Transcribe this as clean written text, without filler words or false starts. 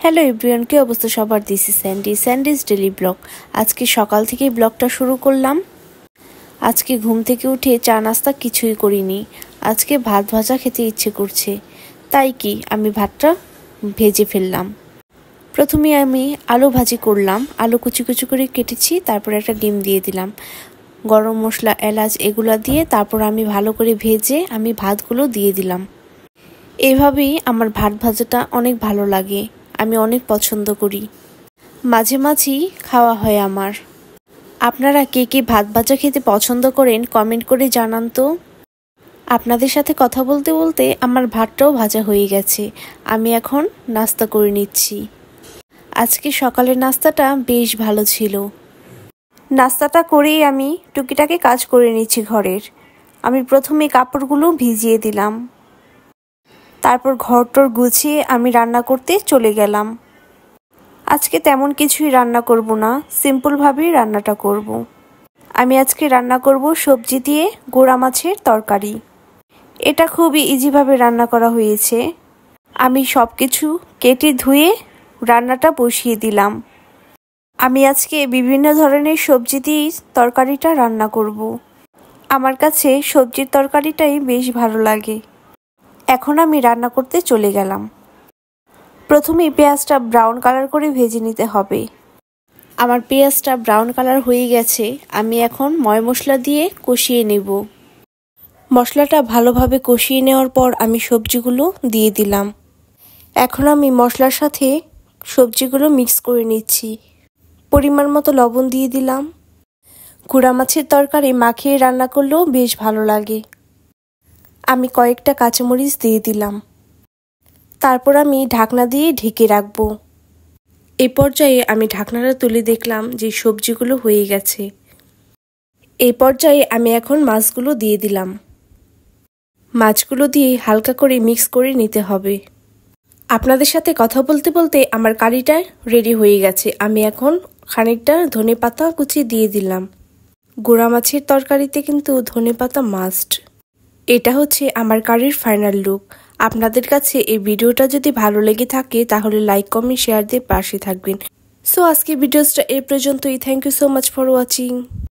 Hello everyone, কি অবস্থা সবার? This is Sandy's daily blog. আজকে সকাল থেকেই ব্লগটা শুরু করলাম। আজকে ঘুম থেকে উঠে চা নাস্তা কিছুই করিনি। আজকে ভাত ভাজা খেতে ইচ্ছে করছে, তাই কি আমি ভাতটা ভেজে ফেললাম। প্রথমে আমি আলু ভাজি করলাম, আলু কুচি কুচি করে কেটেছি, তারপর একটা ডিম দিয়ে দিলাম, গরম মশলা এলাচ এগুলো দিয়ে তারপর আমি ভালো করে ভেজে আমি ভাতগুলো দিয়ে দিলাম। এভাবেই আমার ভাত ভাজাটা অনেক ভালো লাগে, আমি অনেক পছন্দ করি, মাঝে মাঝেই খাওয়া হয় আমার। আপনারা কে কে ভাত ভাজা খেতে পছন্দ করেন কমেন্ট করে জানান তো। আপনাদের সাথে কথা বলতে বলতে আমার ভাতটাও ভাজা হয়ে গেছে, আমি এখন নাস্তা করে নিচ্ছি। আজকে সকালের নাস্তাটা বেশ ভালো ছিল। নাস্তাটা করেই আমি টুকিটাকি কাজ করে নিচ্ছি ঘরের। আমি প্রথমে কাপড়গুলো ভিজিয়ে দিলাম, তারপর ঘরটর গুছিয়ে আমি রান্না করতে চলে গেলাম। আজকে তেমন কিছুই রান্না করব না, সিম্পলভাবেই রান্নাটা করব। আমি আজকে রান্না করব সবজি দিয়ে গোড়া মাছের তরকারি। এটা খুবই ইজিভাবে রান্না করা হয়েছে। আমি সব কিছু কেটে ধুয়ে রান্নাটা বসিয়ে দিলাম। আমি আজকে বিভিন্ন ধরনের সবজি দিয়ে তরকারিটা রান্না করব। আমার কাছে সবজির তরকারিটাই বেশ ভালো লাগে। এখন আমি রান্না করতে চলে গেলাম। প্রথমে পেঁয়াজটা ব্রাউন কালার করে ভেজে নিতে হবে। আমার পেঁয়াজটা ব্রাউন কালার হয়ে গেছে, আমি এখন ময় মশলা দিয়ে কষিয়ে নেব। মশলাটা ভালোভাবে কষিয়ে নেওয়ার পর আমি সবজিগুলো দিয়ে দিলাম। এখন আমি মশলার সাথে সবজিগুলো মিক্স করে নিচ্ছি। পরিমাণ মতো লবণ দিয়ে দিলাম। গুঁড়া মাছের তরকারি মাখিয়ে রান্না করলেও বেশ ভালো লাগে। আমি কয়েকটা কাঁচামরিচ দিয়ে দিলাম। তারপর আমি ঢাকনা দিয়ে ঢেকে রাখবো। এই পর্যায়ে আমি ঢাকনাটা তুলে দেখলাম যে সবজিগুলো হয়ে গেছে। এই পর্যায়ে আমি এখন মাছগুলো দিয়ে দিলাম। মাছগুলো দিয়ে হালকা করে মিক্স করে নিতে হবে। আপনাদের সাথে কথা বলতে বলতে আমার কারিটা রেডি হয়ে গেছে। আমি এখন খানিকটা ধনেপাতা কুচি দিয়ে দিলাম। গোড়া মাছের তরকারিতে কিন্তু ধনেপাতা মাস্ট। এটা হচ্ছে আমার কারির ফাইনাল লুক। আপনাদের কাছে এই ভিডিওটা যদি ভালো লেগে থাকে তাহলে লাইক কমেন্ট শেয়ার দিয়ে পাশে থাকবেন। সো আজকে ভিডিওটা এই পর্যন্তই। Thank you so much for watching.